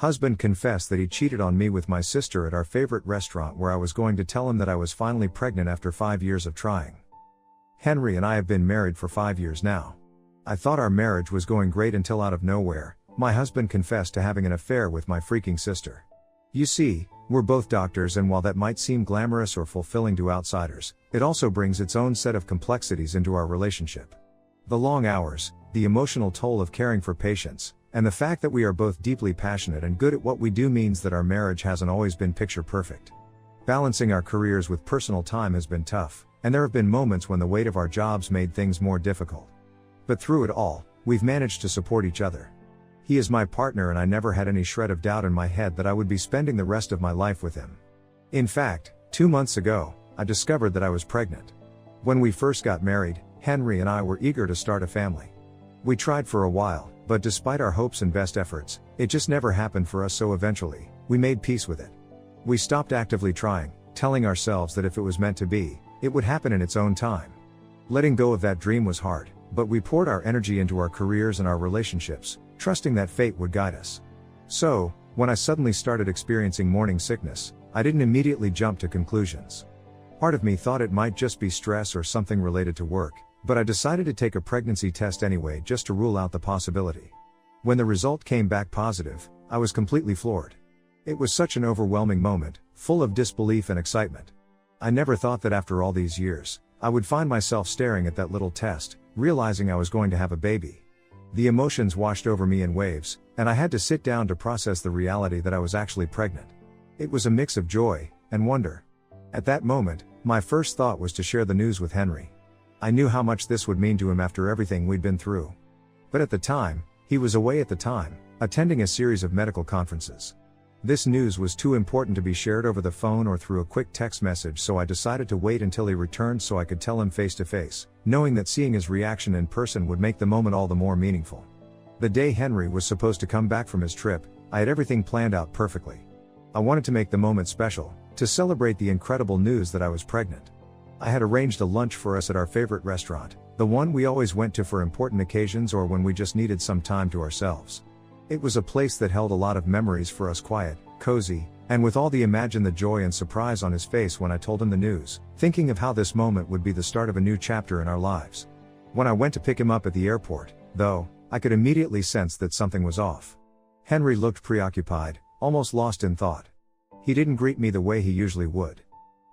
Husband confessed that he cheated on me with my sister at our favorite restaurant where I was going to tell him that I was finally pregnant after 5 years of trying. Henry and I have been married for 5 years now. I thought our marriage was going great until out of nowhere, my husband confessed to having an affair with my freaking sister. You see, we're both doctors, and while that might seem glamorous or fulfilling to outsiders, it also brings its own set of complexities into our relationship. The long hours, the emotional toll of caring for patients, and the fact that we are both deeply passionate and good at what we do means that our marriage hasn't always been picture perfect. Balancing our careers with personal time has been tough, and there have been moments when the weight of our jobs made things more difficult. But through it all, we've managed to support each other. He is my partner, and I never had any shred of doubt in my head that I would be spending the rest of my life with him. In fact, 2 months ago, I discovered that I was pregnant. When we first got married, Henry and I were eager to start a family. We tried for a while, but despite our hopes and best efforts, it just never happened for us, so eventually, we made peace with it. We stopped actively trying, telling ourselves that if it was meant to be, it would happen in its own time. Letting go of that dream was hard, but we poured our energy into our careers and our relationships, trusting that fate would guide us. So, when I suddenly started experiencing morning sickness, I didn't immediately jump to conclusions. Part of me thought it might just be stress or something related to work, but I decided to take a pregnancy test anyway just to rule out the possibility. When the result came back positive, I was completely floored. It was such an overwhelming moment, full of disbelief and excitement. I never thought that after all these years, I would find myself staring at that little test, realizing I was going to have a baby. The emotions washed over me in waves, and I had to sit down to process the reality that I was actually pregnant. It was a mix of joy and wonder. At that moment, my first thought was to share the news with Henry. I knew how much this would mean to him after everything we'd been through. But at the time, he was away at the time, attending a series of medical conferences. This news was too important to be shared over the phone or through a quick text message, so I decided to wait until he returned so I could tell him face to face, knowing that seeing his reaction in person would make the moment all the more meaningful. The day Henry was supposed to come back from his trip, I had everything planned out perfectly. I wanted to make the moment special, to celebrate the incredible news that I was pregnant. I had arranged a lunch for us at our favorite restaurant, the one we always went to for important occasions or when we just needed some time to ourselves. It was a place that held a lot of memories for us, quiet, cozy, and with all the imagine the joy and surprise on his face when I told him the news, thinking of how this moment would be the start of a new chapter in our lives. When I went to pick him up at the airport, though, I could immediately sense that something was off. Henry looked preoccupied, almost lost in thought. He didn't greet me the way he usually would.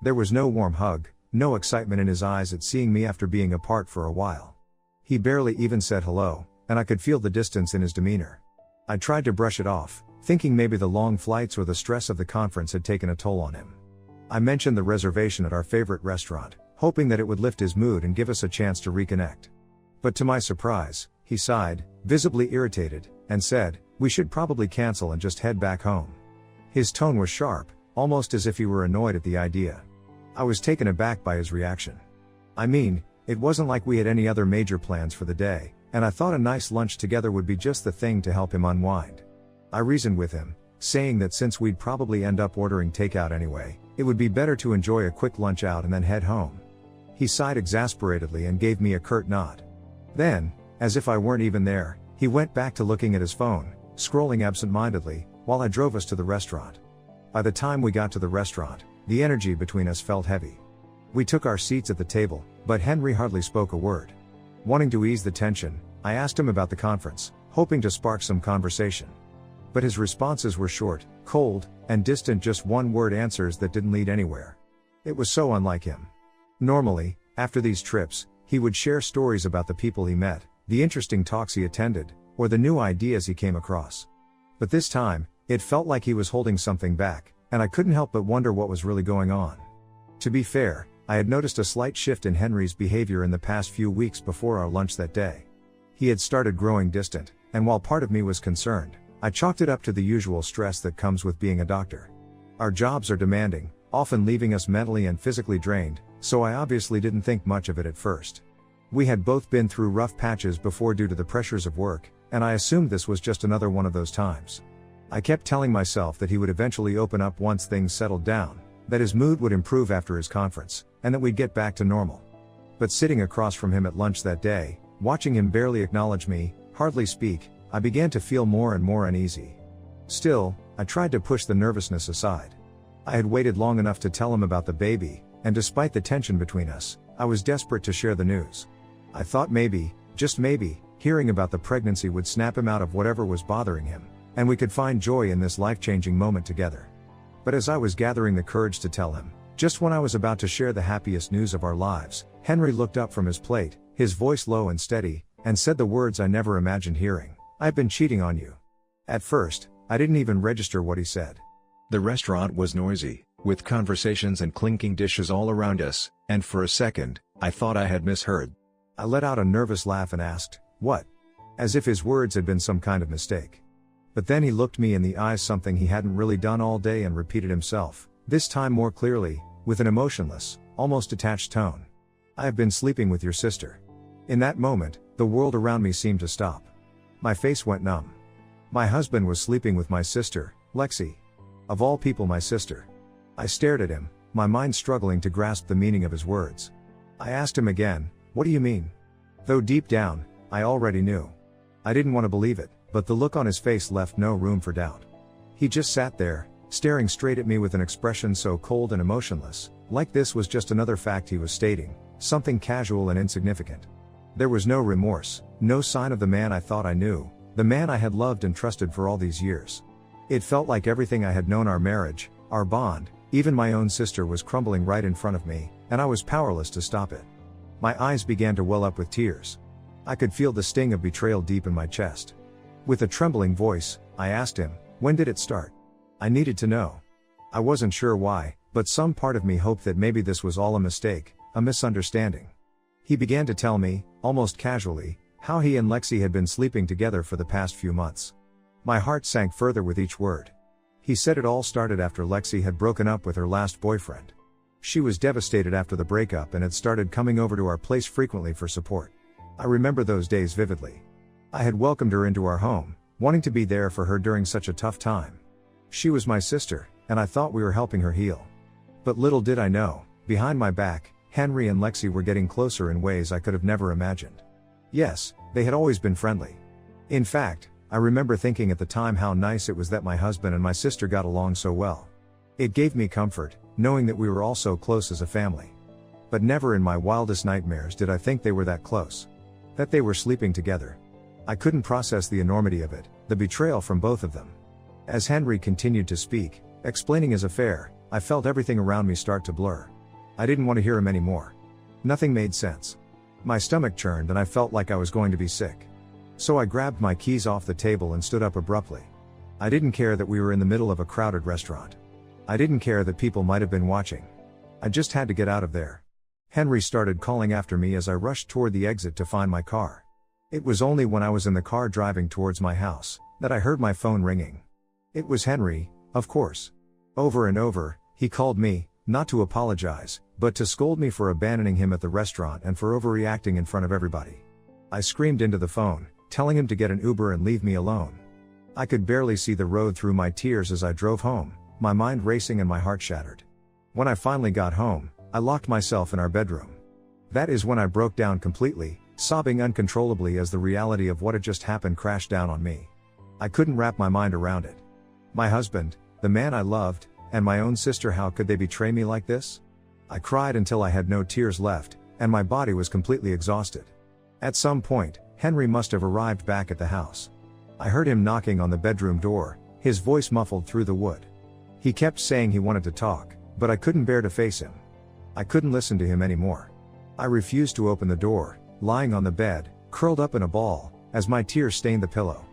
There was no warm hug, no excitement in his eyes at seeing me after being apart for a while. He barely even said hello, and I could feel the distance in his demeanor. I tried to brush it off, thinking maybe the long flights or the stress of the conference had taken a toll on him. I mentioned the reservation at our favorite restaurant, hoping that it would lift his mood and give us a chance to reconnect. But to my surprise, he sighed, visibly irritated, and said, "We should probably cancel and just head back home." His tone was sharp, almost as if he were annoyed at the idea. I was taken aback by his reaction. I mean, it wasn't like we had any other major plans for the day, and I thought a nice lunch together would be just the thing to help him unwind. I reasoned with him, saying that since we'd probably end up ordering takeout anyway, it would be better to enjoy a quick lunch out and then head home. He sighed exasperatedly and gave me a curt nod. Then, as if I weren't even there, he went back to looking at his phone, scrolling absent-mindedly, while I drove us to the restaurant. By the time we got to the restaurant, the energy between us felt heavy. We took our seats at the table, but Henry hardly spoke a word. Wanting to ease the tension, I asked him about the conference, hoping to spark some conversation. But his responses were short, cold, and distant, just one-word answers that didn't lead anywhere. It was so unlike him. Normally, after these trips, he would share stories about the people he met, the interesting talks he attended, or the new ideas he came across. But this time, it felt like he was holding something back, and I couldn't help but wonder what was really going on. To be fair, I had noticed a slight shift in Henry's behavior in the past few weeks before our lunch that day. He had started growing distant, and while part of me was concerned, I chalked it up to the usual stress that comes with being a doctor. Our jobs are demanding, often leaving us mentally and physically drained, so I obviously didn't think much of it at first. We had both been through rough patches before due to the pressures of work, and I assumed this was just another one of those times. I kept telling myself that he would eventually open up once things settled down, that his mood would improve after his conference, and that we'd get back to normal. But sitting across from him at lunch that day, watching him barely acknowledge me, hardly speak, I began to feel more and more uneasy. Still, I tried to push the nervousness aside. I had waited long enough to tell him about the baby, and despite the tension between us, I was desperate to share the news. I thought maybe, just maybe, hearing about the pregnancy would snap him out of whatever was bothering him, and we could find joy in this life-changing moment together. But as I was gathering the courage to tell him, just when I was about to share the happiest news of our lives, Henry looked up from his plate, his voice low and steady, and said the words I never imagined hearing. "I've been cheating on you." At first, I didn't even register what he said. The restaurant was noisy, with conversations and clinking dishes all around us, and for a second, I thought I had misheard. I let out a nervous laugh and asked, "What?" As if his words had been some kind of mistake. But then he looked me in the eyes, something he hadn't really done all day, and repeated himself, this time more clearly, with an emotionless, almost detached tone. "I have been sleeping with your sister." In that moment, the world around me seemed to stop. My face went numb. My husband was sleeping with my sister, Lexi. Of all people, my sister. I stared at him, my mind struggling to grasp the meaning of his words. I asked him again, "What do you mean?" Though deep down, I already knew. I didn't want to believe it, but the look on his face left no room for doubt. He just sat there, staring straight at me with an expression so cold and emotionless, like this was just another fact he was stating, something casual and insignificant. There was no remorse, no sign of the man I thought I knew, the man I had loved and trusted for all these years. It felt like everything I had known, our marriage, our bond, even my own sister, was crumbling right in front of me, and I was powerless to stop it. My eyes began to well up with tears. I could feel the sting of betrayal deep in my chest. With a trembling voice, I asked him, "When did it start?" I needed to know. I wasn't sure why, but some part of me hoped that maybe this was all a mistake, a misunderstanding. He began to tell me, almost casually, how he and Lexi had been sleeping together for the past few months. My heart sank further with each word. He said it all started after Lexi had broken up with her last boyfriend. She was devastated after the breakup and had started coming over to our place frequently for support. I remember those days vividly. I had welcomed her into our home, wanting to be there for her during such a tough time. She was my sister, and I thought we were helping her heal. But little did I know, behind my back, Henry and Lexi were getting closer in ways I could have never imagined. Yes, they had always been friendly. In fact, I remember thinking at the time how nice it was that my husband and my sister got along so well. It gave me comfort, knowing that we were all so close as a family. But never in my wildest nightmares did I think they were that close. That they were sleeping together. I couldn't process the enormity of it, the betrayal from both of them. As Henry continued to speak, explaining his affair, I felt everything around me start to blur. I didn't want to hear him anymore. Nothing made sense. My stomach churned and I felt like I was going to be sick. So I grabbed my keys off the table and stood up abruptly. I didn't care that we were in the middle of a crowded restaurant. I didn't care that people might have been watching. I just had to get out of there. Henry started calling after me as I rushed toward the exit to find my car. It was only when I was in the car driving towards my house that I heard my phone ringing. It was Henry, of course. Over and over, he called me, not to apologize, but to scold me for abandoning him at the restaurant and for overreacting in front of everybody. I screamed into the phone, telling him to get an Uber and leave me alone. I could barely see the road through my tears as I drove home, my mind racing and my heart shattered. When I finally got home, I locked myself in our bedroom. That is when I broke down completely, sobbing uncontrollably as the reality of what had just happened crashed down on me. I couldn't wrap my mind around it. My husband, the man I loved, and my own sister, how could they betray me like this? I cried until I had no tears left, and my body was completely exhausted. At some point, Henry must have arrived back at the house. I heard him knocking on the bedroom door, his voice muffled through the wood. He kept saying he wanted to talk, but I couldn't bear to face him. I couldn't listen to him anymore. I refused to open the door, lying on the bed, curled up in a ball, as my tears stained the pillow.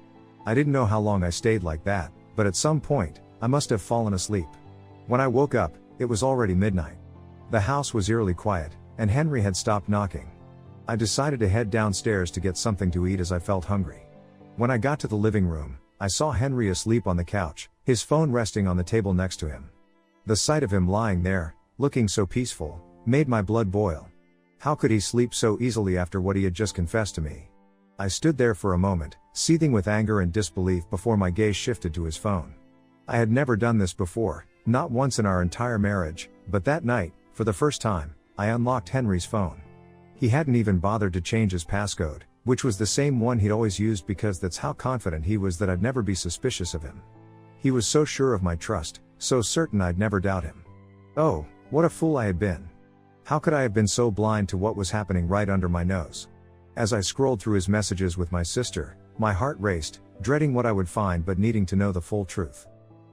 I didn't know how long I stayed like that, but at some point, I must have fallen asleep. When I woke up, it was already midnight. The house was eerily quiet, and Henry had stopped knocking. I decided to head downstairs to get something to eat as I felt hungry. When I got to the living room, I saw Henry asleep on the couch, his phone resting on the table next to him. The sight of him lying there, looking so peaceful, made my blood boil. How could he sleep so easily after what he had just confessed to me? I stood there for a moment, seething with anger and disbelief before my gaze shifted to his phone. I had never done this before, not once in our entire marriage, but that night, for the first time, I unlocked Henry's phone. He hadn't even bothered to change his passcode, which was the same one he'd always used because that's how confident he was that I'd never be suspicious of him. He was so sure of my trust, so certain I'd never doubt him. Oh, what a fool I had been. How could I have been so blind to what was happening right under my nose? As I scrolled through his messages with my sister, my heart raced, dreading what I would find but needing to know the full truth.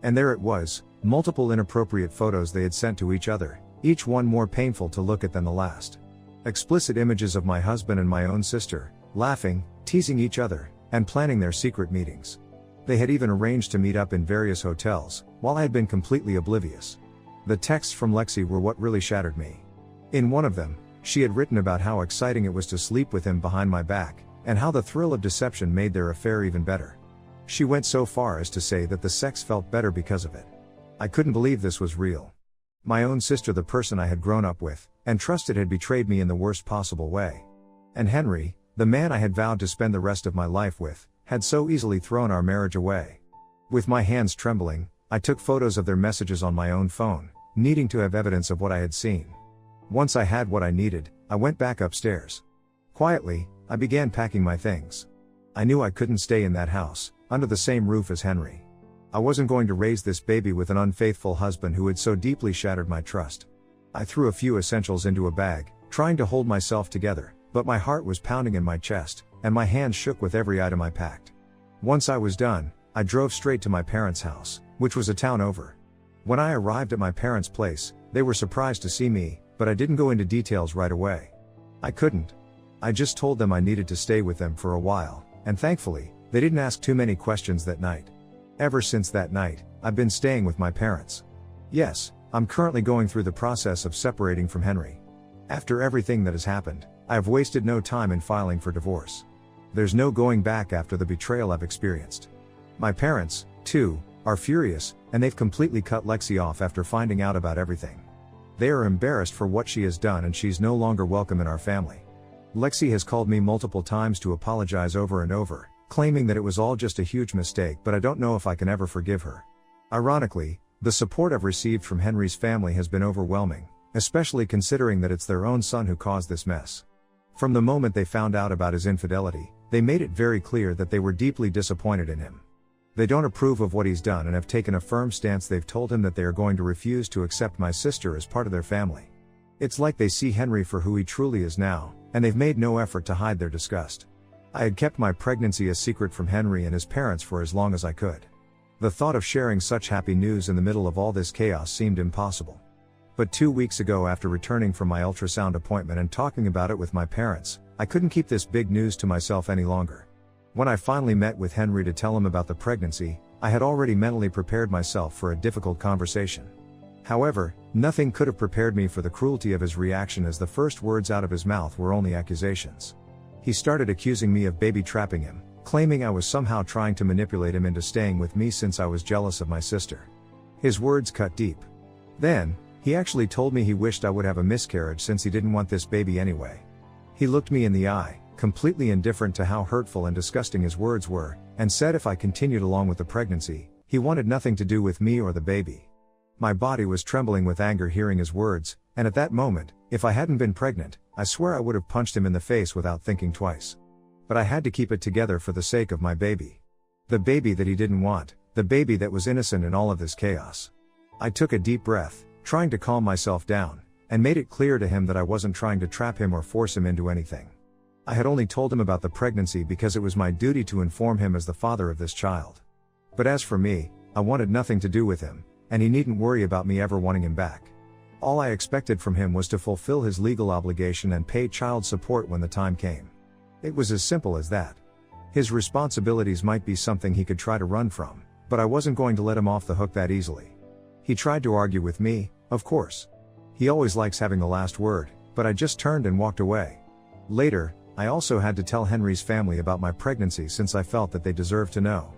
And there it was, multiple inappropriate photos they had sent to each other, each one more painful to look at than the last. Explicit images of my husband and my own sister, laughing, teasing each other, and planning their secret meetings. They had even arranged to meet up in various hotels, while I had been completely oblivious. The texts from Lexi were what really shattered me. In one of them, she had written about how exciting it was to sleep with him behind my back, and how the thrill of deception made their affair even better. She went so far as to say that the sex felt better because of it. I couldn't believe this was real. My own sister, the person I had grown up with, and trusted, had betrayed me in the worst possible way. And Henry, the man I had vowed to spend the rest of my life with, had so easily thrown our marriage away. With my hands trembling, I took photos of their messages on my own phone, needing to have evidence of what I had seen. Once I had what I needed, I went back upstairs. Quietly, I began packing my things. I knew I couldn't stay in that house, under the same roof as Henry. I wasn't going to raise this baby with an unfaithful husband who had so deeply shattered my trust. I threw a few essentials into a bag, trying to hold myself together, but my heart was pounding in my chest, and my hands shook with every item I packed. Once I was done, I drove straight to my parents' house, which was a town over. When I arrived at my parents' place, they were surprised to see me, but I didn't go into details right away. I couldn't. I just told them I needed to stay with them for a while, and thankfully, they didn't ask too many questions that night. Ever since that night, I've been staying with my parents. Yes, I'm currently going through the process of separating from Henry. After everything that has happened, I have wasted no time in filing for divorce. There's no going back after the betrayal I've experienced. My parents, too, are furious, and they've completely cut Lexi off after finding out about everything. They are embarrassed for what she has done, and she's no longer welcome in our family. Lexi has called me multiple times to apologize over and over, claiming that it was all just a huge mistake, but I don't know if I can ever forgive her. Ironically, the support I've received from Henry's family has been overwhelming, especially considering that it's their own son who caused this mess. From the moment they found out about his infidelity, they made it very clear that they were deeply disappointed in him. They don't approve of what he's done and have taken a firm stance. They've told him that they are going to refuse to accept my sister as part of their family. It's like they see Henry for who he truly is now, and they've made no effort to hide their disgust. I had kept my pregnancy a secret from Henry and his parents for as long as I could. The thought of sharing such happy news in the middle of all this chaos seemed impossible. But 2 weeks ago, after returning from my ultrasound appointment and talking about it with my parents, I couldn't keep this big news to myself any longer. When I finally met with Henry to tell him about the pregnancy, I had already mentally prepared myself for a difficult conversation. However, nothing could have prepared me for the cruelty of his reaction, as the first words out of his mouth were only accusations. He started accusing me of baby trapping him, claiming I was somehow trying to manipulate him into staying with me since I was jealous of my sister. His words cut deep. Then, he actually told me he wished I would have a miscarriage since he didn't want this baby anyway. He looked me in the eye, completely indifferent to how hurtful and disgusting his words were, and said if I continued along with the pregnancy, he wanted nothing to do with me or the baby. My body was trembling with anger hearing his words, and at that moment, if I hadn't been pregnant, I swear I would have punched him in the face without thinking twice. But I had to keep it together for the sake of my baby. The baby that he didn't want, the baby that was innocent in all of this chaos. I took a deep breath, trying to calm myself down, and made it clear to him that I wasn't trying to trap him or force him into anything. I had only told him about the pregnancy because it was my duty to inform him as the father of this child. But as for me, I wanted nothing to do with him, and he needn't worry about me ever wanting him back. All I expected from him was to fulfill his legal obligation and pay child support when the time came. It was as simple as that. His responsibilities might be something he could try to run from, but I wasn't going to let him off the hook that easily. He tried to argue with me, of course. He always likes having the last word, but I just turned and walked away. Later, I also had to tell Henry's family about my pregnancy since I felt that they deserved to know.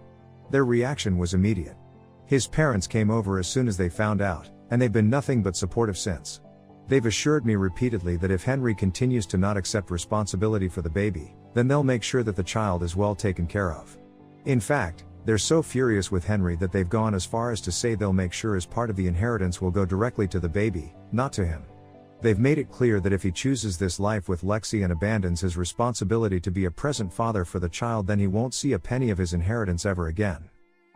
Their reaction was immediate. His parents came over as soon as they found out, and they've been nothing but supportive since. They've assured me repeatedly that if Henry continues to not accept responsibility for the baby, then they'll make sure that the child is well taken care of. In fact, they're so furious with Henry that they've gone as far as to say they'll make sure as part of the inheritance will go directly to the baby, not to him. They've made it clear that if he chooses this life with Lexi and abandons his responsibility to be a present father for the child, then he won't see a penny of his inheritance ever again.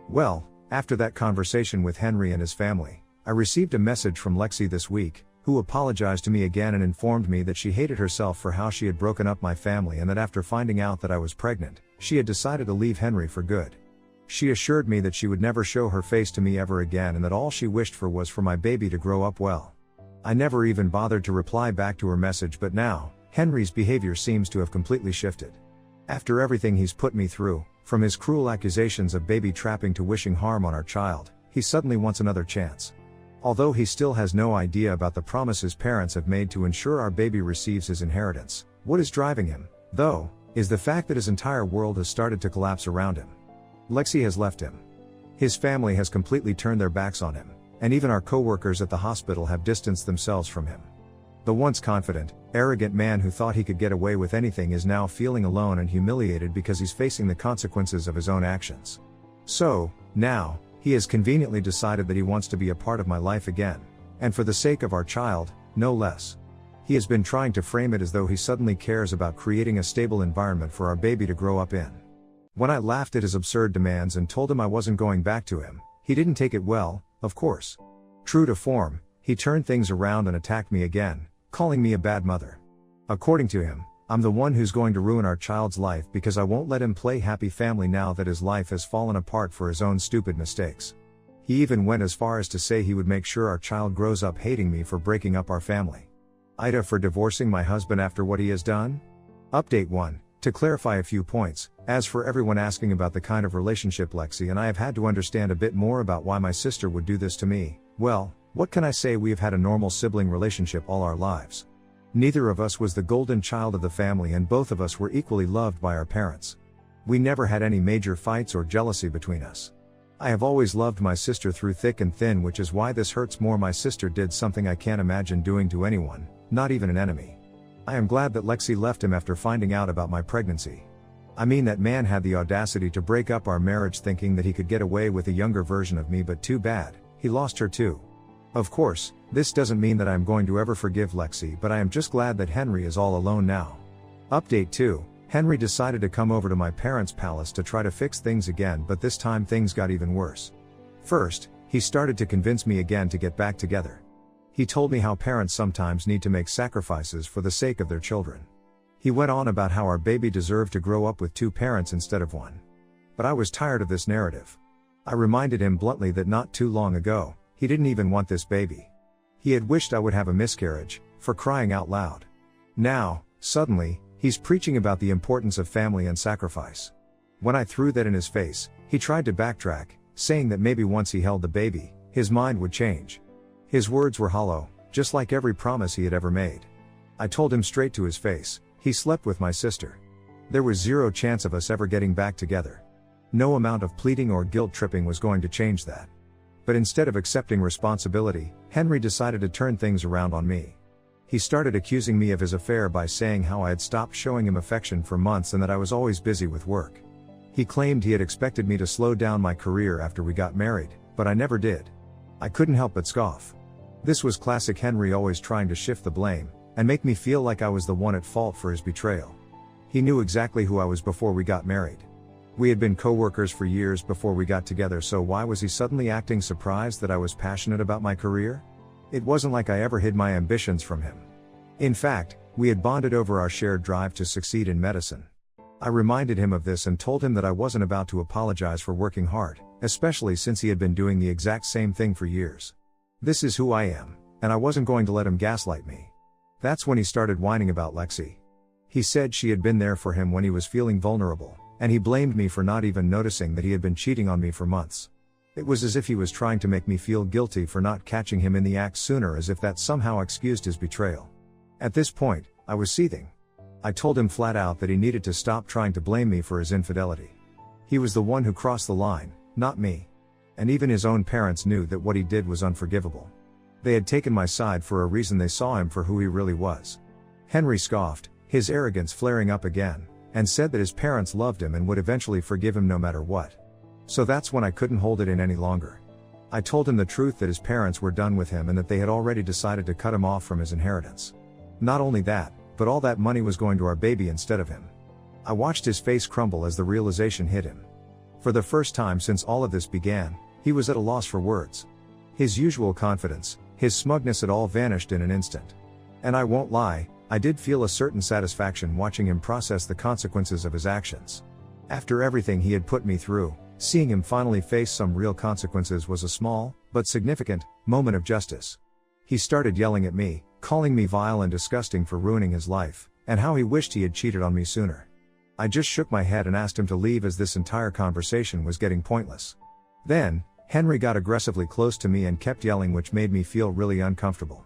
Well, After that conversation with Henry and his family, I received a message from Lexi this week, who apologized to me again and informed me that she hated herself for how she had broken up my family and that after finding out that I was pregnant, she had decided to leave Henry for good. She assured me that she would never show her face to me ever again and that all she wished for was for my baby to grow up well. I never even bothered to reply back to her message, but now, Henry's behavior seems to have completely shifted. After everything he's put me through, from his cruel accusations of baby trapping to wishing harm on our child, he suddenly wants another chance. Although he still has no idea about the promise his parents have made to ensure our baby receives his inheritance, what is driving him, though, is the fact that his entire world has started to collapse around him. Lexi has left him. His family has completely turned their backs on him, and even our co-workers at the hospital have distanced themselves from him. The once confident, arrogant man who thought he could get away with anything is now feeling alone and humiliated because he's facing the consequences of his own actions. So, now, he has conveniently decided that he wants to be a part of my life again, and for the sake of our child, no less. He has been trying to frame it as though he suddenly cares about creating a stable environment for our baby to grow up in. When I laughed at his absurd demands and told him I wasn't going back to him, he didn't take it well, of course. True to form, he turned things around and attacked me again, calling me a bad mother. According to him, I'm the one who's going to ruin our child's life because I won't let him play happy family now that his life has fallen apart for his own stupid mistakes. He even went as far as to say he would make sure our child grows up hating me for breaking up our family. Ida for divorcing my husband after what he has done? Update 1. To clarify a few points, as for everyone asking about the kind of relationship Lexi and I have had to understand a bit more about why my sister would do this to me, well, what can I say, we have had a normal sibling relationship all our lives. Neither of us was the golden child of the family and both of us were equally loved by our parents. We never had any major fights or jealousy between us. I have always loved my sister through thick and thin, which is why this hurts more. My sister did something I can't imagine doing to anyone, not even an enemy. I am glad that Lexi left him after finding out about my pregnancy. I mean, that man had the audacity to break up our marriage thinking that he could get away with a younger version of me, but too bad, he lost her too. Of course, this doesn't mean that I am going to ever forgive Lexi, but I am just glad that Henry is all alone now. Update 2. Henry decided to come over to my parents' palace to try to fix things again, but this time things got even worse. First, he started to convince me again to get back together. He told me how parents sometimes need to make sacrifices for the sake of their children. He went on about how our baby deserved to grow up with 2 parents instead of 1. But I was tired of this narrative. I reminded him bluntly that not too long ago, he didn't even want this baby. He had wished I would have a miscarriage, for crying out loud. Now, suddenly, he's preaching about the importance of family and sacrifice. When I threw that in his face, he tried to backtrack, saying that maybe once he held the baby, his mind would change. His words were hollow, just like every promise he had ever made. I told him straight to his face, he slept with my sister. There was zero chance of us ever getting back together. No amount of pleading or guilt tripping was going to change that. But instead of accepting responsibility, Henry decided to turn things around on me. He started accusing me of his affair by saying how I had stopped showing him affection for months and that I was always busy with work. He claimed he had expected me to slow down my career after we got married, but I never did. I couldn't help but scoff. This was classic Henry, always trying to shift the blame, and make me feel like I was the one at fault for his betrayal. He knew exactly who I was before we got married. We had been co-workers for years before we got together, so why was he suddenly acting surprised that I was passionate about my career? It wasn't like I ever hid my ambitions from him. In fact, we had bonded over our shared drive to succeed in medicine. I reminded him of this and told him that I wasn't about to apologize for working hard, especially since he had been doing the exact same thing for years. This is who I am, and I wasn't going to let him gaslight me. That's when he started whining about Lexi. He said she had been there for him when he was feeling vulnerable, and he blamed me for not even noticing that he had been cheating on me for months. It was as if he was trying to make me feel guilty for not catching him in the act sooner, as if that somehow excused his betrayal. At this point, I was seething. I told him flat out that he needed to stop trying to blame me for his infidelity. He was the one who crossed the line, not me. And even his own parents knew that what he did was unforgivable. They had taken my side for a reason. They saw him for who he really was. Henry scoffed, his arrogance flaring up again, and said that his parents loved him and would eventually forgive him no matter what. So that's when I couldn't hold it in any longer. I told him the truth, that his parents were done with him and that they had already decided to cut him off from his inheritance. Not only that, but all that money was going to our baby instead of him. I watched his face crumble as the realization hit him. For the first time since all of this began, He was at a loss for words. His usual confidence, his smugness had all vanished in an instant. And I won't lie, I did feel a certain satisfaction watching him process the consequences of his actions. After everything he had put me through, seeing him finally face some real consequences was a small, but significant, moment of justice. He started yelling at me, calling me vile and disgusting for ruining his life, and how he wished he had cheated on me sooner. I just shook my head and asked him to leave as this entire conversation was getting pointless. Then, Henry got aggressively close to me and kept yelling, which made me feel really uncomfortable.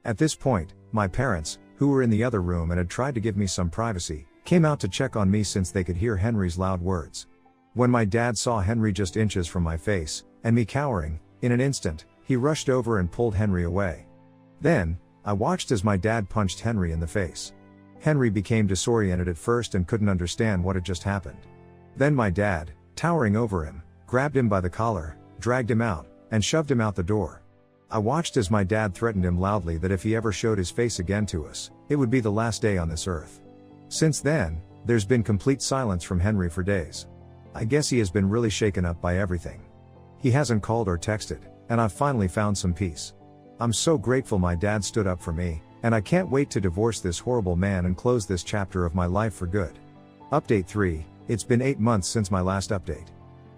At this point, my parents, who were in the other room and had tried to give me some privacy, came out to check on me since they could hear Henry's loud words. When my dad saw Henry just inches from my face, and me cowering, in an instant, he rushed over and pulled Henry away. Then, I watched as my dad punched Henry in the face. Henry became disoriented at first and couldn't understand what had just happened. Then my dad, towering over him, grabbed him by the collar, dragged him out, and shoved him out the door. I watched as my dad threatened him loudly that if he ever showed his face again to us, it would be the last day on this earth. Since then, there's been complete silence from Henry for days. I guess he has been really shaken up by everything. He hasn't called or texted, and I've finally found some peace. I'm so grateful my dad stood up for me, and I can't wait to divorce this horrible man and close this chapter of my life for good. Update 3, it's been 8 months since my last update.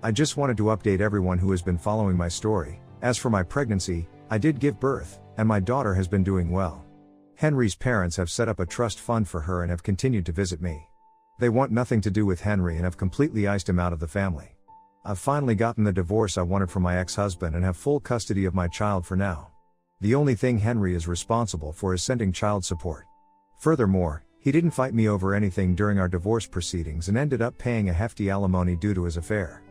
I just wanted to update everyone who has been following my story. As for my pregnancy, I did give birth, and my daughter has been doing well. Henry's parents have set up a trust fund for her and have continued to visit me. They want nothing to do with Henry and have completely iced him out of the family. I've finally gotten the divorce I wanted from my ex-husband and have full custody of my child for now. The only thing Henry is responsible for is sending child support. Furthermore, he didn't fight me over anything during our divorce proceedings and ended up paying a hefty alimony due to his affair.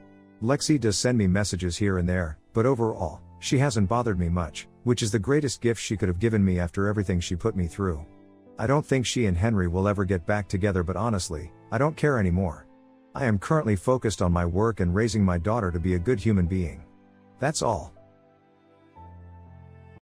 Lexi does send me messages here and there, but overall, she hasn't bothered me much, which is the greatest gift she could have given me after everything she put me through. I don't think she and Henry will ever get back together, but honestly, I don't care anymore. I am currently focused on my work and raising my daughter to be a good human being. That's all.